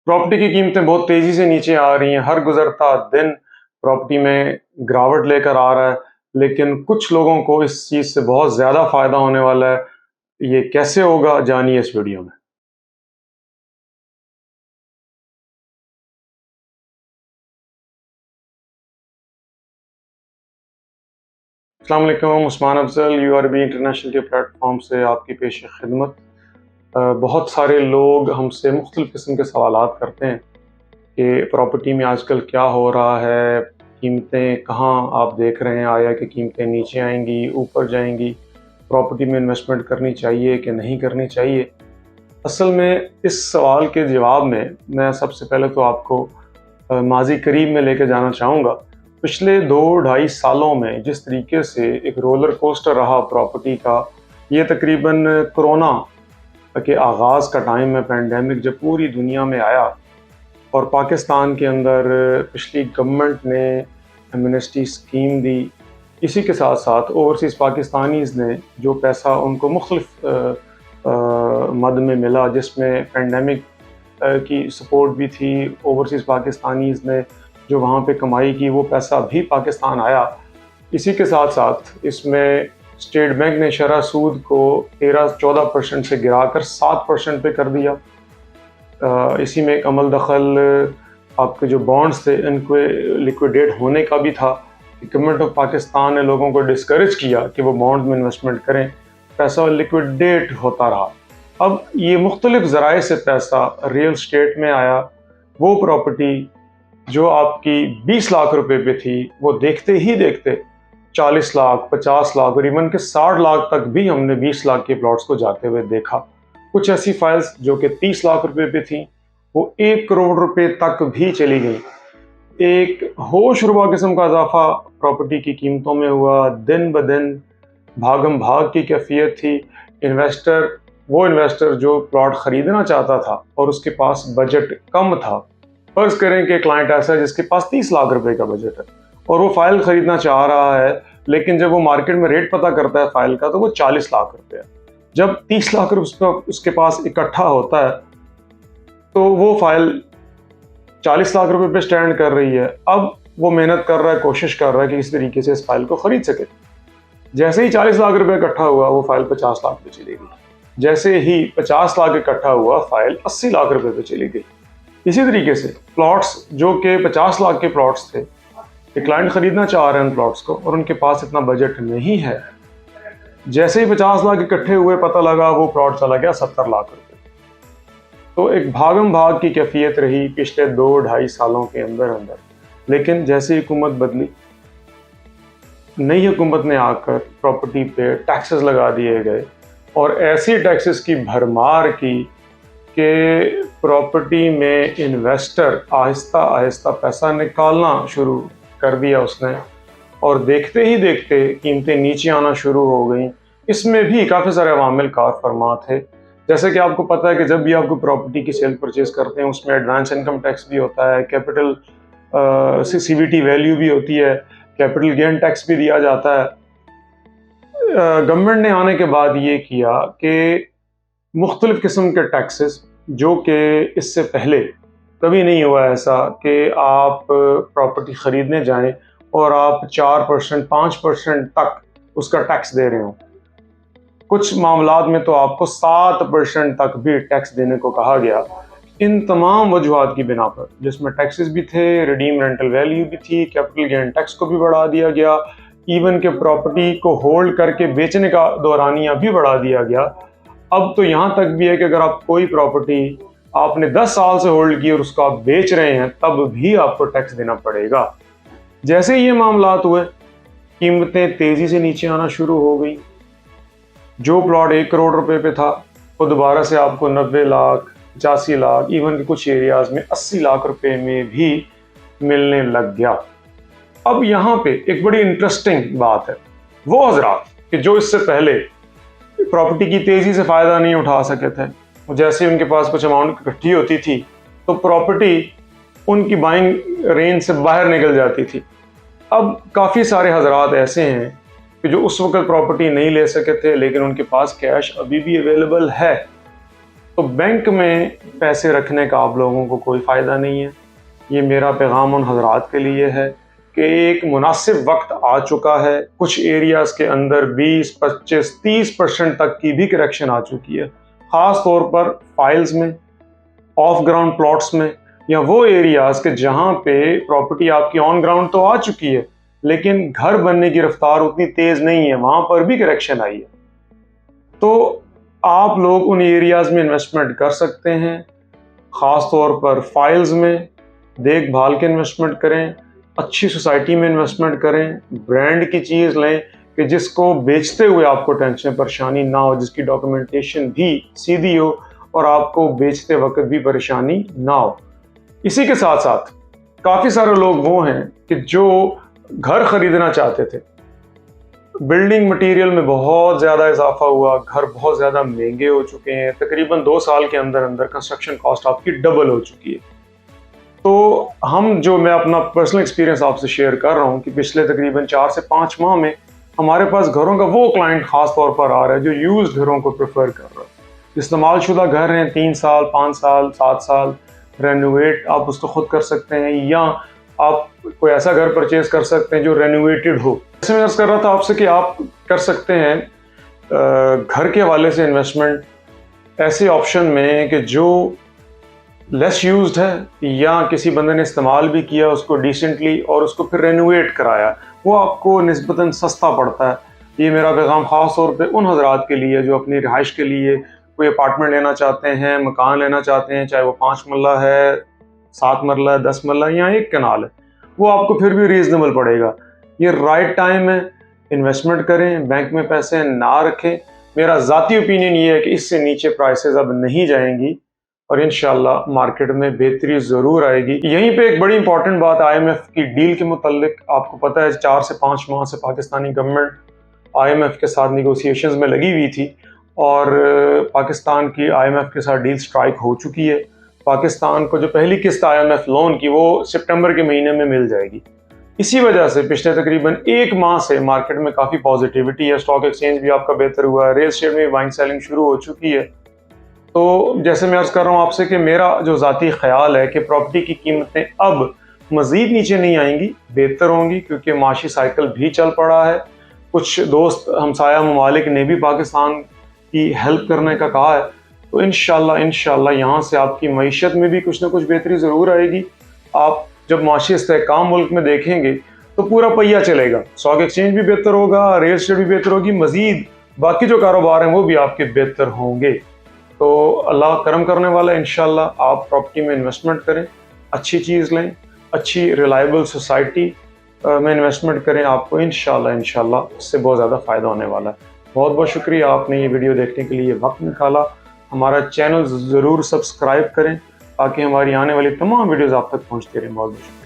Property की कीमतें बहुत तेज़ी से नीचे आ रही हैं। हर गुज़रता दिन प्रॉपर्टी में गिरावट लेकर आ रहा है, लेकिन कुछ लोगों को इस चीज़ से बहुत ज़्यादा फ़ायदा होने वाला है। ये कैसे होगा, जानिए इस वीडियो में। अस्सलाम वालेकुम, उस्मान अफ़ज़ल URB इंटरनेशनल के प्लेटफॉर्म से आपकी पेश खिदमत। बहुत सारे लोग हमसे मुख्तलिफ़ किस्म के सवालात करते हैं कि प्रॉपर्टी में आजकल क्या हो रहा है, कीमतें कहाँ आप देख रहे हैं, आया कि कीमतें नीचे आएंगी, ऊपर जाएंगी, प्रॉपर्टी में इन्वेस्टमेंट करनी चाहिए कि नहीं करनी चाहिए। असल में इस सवाल के जवाब में मैं सबसे पहले तो आपको माज़ी करीब में लेके जाना चाहूँगा। पिछले 2-2.5 सालों में जिस तरीके से एक रोलर कोस्टर रहा प्रॉपर्टी का, ये तकरीबन कोरोना के आगाज़ का टाइम है, पैंडेमिक जब पूरी दुनिया में आया और पाकिस्तान के अंदर पिछली गवर्नमेंट ने एमनेस्टी स्कीम दी। इसी के साथ साथ ओवरसीज़ पाकिस्तानीज़ ने जो पैसा उनको मुख्तलिफ मद में मिला, जिसमें पैंडेमिक की सपोर्ट भी थी। ओवरसीज़ पाकिस्तानीज़ ने जो वहाँ पे कमाई की, वो पैसा भी पाकिस्तान आया। इसी के साथ साथ इसमें स्टेट बैंक ने शरह सूद को 13-14% से गिराकर 7% पे कर दिया। इसी में एक अमल दखल आपके जो बॉन्ड्स थे इनको लिक्विडेट होने का भी था। गवर्नमेंट ऑफ पाकिस्तान ने लोगों को डिस्करेज किया कि वो बॉन्ड में इन्वेस्टमेंट करें, पैसा लिक्विडेट होता रहा। अब ये मुख्तलिफ ज़राए से पैसा रियल स्टेट में आया। वो प्रॉपर्टी जो आपकी 20 लाख रुपए पे थी, वो देखते ही देखते 40 लाख, 50 लाख और इवन के 60 लाख तक भी हमने 20 लाख के प्लॉट्स को जाते हुए देखा। कुछ ऐसी फाइल्स जो कि 30 लाख रुपए पे थी, वो 1 करोड़ रुपए तक भी चली गई। एक होश रुबा किस्म का इजाफा प्रॉपर्टी की कीमतों में हुआ। दिन ब दिन भागम भाग की कैफियत थी। वो इन्वेस्टर जो प्लॉट ख़रीदना चाहता था और उसके पास बजट कम था, फ़र्ज़ करें कि क्लाइंट ऐसा है जिसके पास 30 लाख रुपए का बजट है और वो फ़ाइल ख़रीदना चाह रहा है, लेकिन जब वो मार्केट में रेट पता करता है फ़ाइल का तो वो 40 लाख रुपए है। जब 30 लाख रुपए उसके पास इकट्ठा होता है तो वो फ़ाइल 40 लाख रुपए पे स्टैंड कर रही है। अब वो मेहनत कर रहा है, कोशिश कर रहा है कि इस तरीके से इस फाइल को ख़रीद सके। जैसे ही 40 लाख रुपए इकट्ठा हुआ, वो फाइल 50 लाख पे चली गई। जैसे ही 50 लाख इकट्ठा हुआ, फाइल 80 लाख रुपए पे चली गई। इसी तरीके से प्लॉट्स जो कि 50 लाख के प्लॉट्स थे, एक क्लाइंट ख़रीदना चाह रहे हैं उन प्लॉट्स को और उनके पास इतना बजट नहीं है। जैसे ही 50 लाख इकट्ठे हुए, पता लगा वो प्लॉट चला गया 70 लाख रुपए। तो एक भागम भाग की कैफियत रही पिछले 2-2.5 सालों के अंदर। लेकिन जैसे हुकूमत बदली, नई हुकूमत ने आकर प्रॉपर्टी पे टैक्सेस लगा दिए गए और ऐसी टैक्सेस की भरमार की कि प्रॉपर्टी में इन्वेस्टर आहिस्ता आहिस्ता पैसा निकालना शुरू कर दिया उसने और देखते ही देखते कीमतें नीचे आना शुरू हो गई। इसमें भी काफ़ी सारे अवामिल कार फरमा थे। जैसे कि आपको पता है कि जब भी आपको प्रॉपर्टी की सेल परचेज करते हैं, उसमें एडवांस इनकम टैक्स भी होता है, कैपिटल CVT वैल्यू भी होती है, कैपिटल गेन टैक्स भी दिया जाता है। गवर्नमेंट ने आने के बाद ये किया कि मुख्तलिफ किस्म के टैक्सेस, जो कि इससे पहले कभी नहीं हुआ ऐसा कि आप प्रॉपर्टी ख़रीदने जाएं और आप 4%, 5% तक उसका टैक्स दे रहे हो। कुछ मामलात में तो आपको 7% तक भी टैक्स देने को कहा गया। इन तमाम वजूहात की बिना पर, जिसमें टैक्सेस भी थे, रिडीम रेंटल वैल्यू भी थी, कैपिटल गेन टैक्स को भी बढ़ा दिया गया, इवन के प्रॉपर्टी को होल्ड करके बेचने का दौरानिया भी बढ़ा दिया गया। अब तो यहाँ तक भी है कि अगर आप कोई प्रॉपर्टी आपने 10 साल से होल्ड की और उसको आप बेच रहे हैं, तब भी आपको टैक्स देना पड़ेगा। जैसे ही ये मामलात हुए, कीमतें तेज़ी से नीचे आना शुरू हो गई। जो प्लॉट 1 करोड़ रुपए पे था, वो दोबारा से आपको 90 लाख, 85 लाख, इवन के कुछ एरियाज़ में 80 लाख रुपए में भी मिलने लग गया। अब यहाँ पे एक बड़ी इंटरेस्टिंग बात है, वो हज़रात कि जो इससे पहले प्रॉपर्टी की तेज़ी से फ़ायदा नहीं उठा सके थे, जैसे उनके पास कुछ अमाउंट इकट्ठी होती थी तो प्रॉपर्टी उनकी बाइंग रेंज से बाहर निकल जाती थी। अब काफ़ी सारे हज़रात ऐसे हैं कि जो उस वक्त प्रॉपर्टी नहीं ले सके थे, लेकिन उनके पास कैश अभी भी अवेलेबल है। तो बैंक में पैसे रखने का आप लोगों को कोई फ़ायदा नहीं है। ये मेरा पैगाम उन हज़रात के लिए है कि एक मुनासिब वक्त आ चुका है। कुछ एरियाज़ के अंदर 20, 25, 30% तक की भी करेक्शन आ चुकी है, ख़ास तौर पर फाइल्स में, ऑफ ग्राउंड प्लॉट्स में, या वो एरियाज़ के जहाँ पे प्रॉपर्टी आपकी ऑन ग्राउंड तो आ चुकी है लेकिन घर बनने की रफ्तार उतनी तेज़ नहीं है, वहाँ पर भी करेक्शन आई है। तो आप लोग उन एरियाज़ में इन्वेस्टमेंट कर सकते हैं, ख़ास तौर पर फाइल्स में देखभाल के इन्वेस्टमेंट करें, अच्छी सोसाइटी में इन्वेस्टमेंट करें, ब्रांड की चीज़ लें कि जिसको बेचते हुए आपको टेंशन परेशानी ना हो, जिसकी डॉक्यूमेंटेशन भी सीधी हो और आपको बेचते वक्त भी परेशानी ना हो। इसी के साथ साथ काफ़ी सारे लोग वो हैं कि जो घर ख़रीदना चाहते थे, बिल्डिंग मटेरियल में बहुत ज़्यादा इजाफा हुआ, घर बहुत ज़्यादा महंगे हो चुके हैं, तकरीबन 2 साल के अंदर अंदर कंस्ट्रक्शन कॉस्ट आपकी डबल हो चुकी है। तो मैं अपना पर्सनल एक्सपीरियंस आपसे शेयर कर रहा हूँ कि पिछले तकरीबन 4 से 5 माह में हमारे पास घरों का वो क्लाइंट ख़ास तौर पर आ रहा है जो यूज्ड घरों को प्रेफर कर रहा है। इस्तेमाल शुदा घर हैं, 3 साल, 5 साल, 7 साल, रेनोवेट आप उसको खुद कर सकते हैं या आप कोई ऐसा घर परचेज कर सकते हैं जो रेनोवेटेड हो। जैसे मैं अर्ज़ कर रहा था आपसे कि आप कर सकते हैं घर के हवाले से इन्वेस्टमेंट ऐसे ऑप्शन में कि जो लेस यूज्ड है या किसी बंदे ने इस्तेमाल भी किया उसको डिसेंटली और उसको फिर रेनोवेट कराया, वो आपको निस्बतन सस्ता पड़ता है। ये मेरा पैगाम ख़ास तौर पे उन हज़रात के लिए जो अपनी रिहाइश के लिए कोई अपार्टमेंट लेना चाहते हैं, मकान लेना चाहते हैं, चाहे वो 5 मरला है, 7 मरला है, 10 मरला या 1 कनाल है, वो आपको फिर भी रीज़नेबल पड़ेगा। ये राइट टाइम है, इन्वेस्टमेंट करें, बैंक में पैसे ना रखें। मेरा ज़ाती ओपिनियन ये है कि इससे नीचे प्राइसेस अब नहीं जाएंगी और इंशाल्लाह मार्केट में बेहतरी ज़रूर आएगी। यहीं पे एक बड़ी इंपॉर्टेंट बात IMF की डील के मुतालिक, आपको पता है 4 से 5 माह से पाकिस्तानी गवर्नमेंट IMF के साथ निगोशिएशंस में लगी हुई थी और पाकिस्तान की IMF के साथ डील स्ट्राइक हो चुकी है। पाकिस्तान को जो पहली किस्त IMF लोन की वो सितंबर के महीने में मिल जाएगी। इसी वजह से पिछले तकरीबन 1 माह से मार्केट में काफ़ी पॉजिटिविटी है। स्टॉक एक्सचेंज भी आपका बेहतर हुआ है, रियल एस्टेट में बाइंग सेलिंग शुरू हो चुकी है। तो जैसे मैं अर्ज़ कर रहा हूँ आपसे कि मेरा जो ज़ाती ख्याल है कि प्रॉपर्टी की कीमतें अब मज़ीद नीचे नहीं आएंगी, बेहतर होंगी, क्योंकि माशी साइकिल भी चल पड़ा है। कुछ दोस्त हमसाया ममालिक ने भी पाकिस्तान की हेल्प करने का कहा है। तो इंशाल्लाह यहाँ से आपकी मईशत में भी कुछ ना कुछ बेहतरी ज़रूर आएगी। आप जब माशी इस्तेहकाम मुल्क में देखेंगे तो पूरा पहिया चलेगा, स्टॉक एक्सचेंज भी बेहतर होगा, रियल एस्टेट भी बेहतर होगी, मज़ीद बाकी जो कारोबार हैं वो भी आपके बेहतर होंगे। तो अल्लाह करम करने वाला है। इंशाल्लाह आप प्रॉपर्टी में इन्वेस्टमेंट करें, अच्छी चीज़ लें, अच्छी रिलायबल सोसाइटी में इन्वेस्टमेंट करें, आपको इंशाल्लाह उससे बहुत ज़्यादा फ़ायदा होने वाला है। बहुत बहुत शुक्रिया आपने ये वीडियो देखने के लिए वक्त निकाला। हमारा चैनल ज़रूर सब्सक्राइब करें ताकि हमारी आने वाली तमाम वीडियोज़ आप तक पहुँचती रहें। बहुत बहुत शुक्रिया।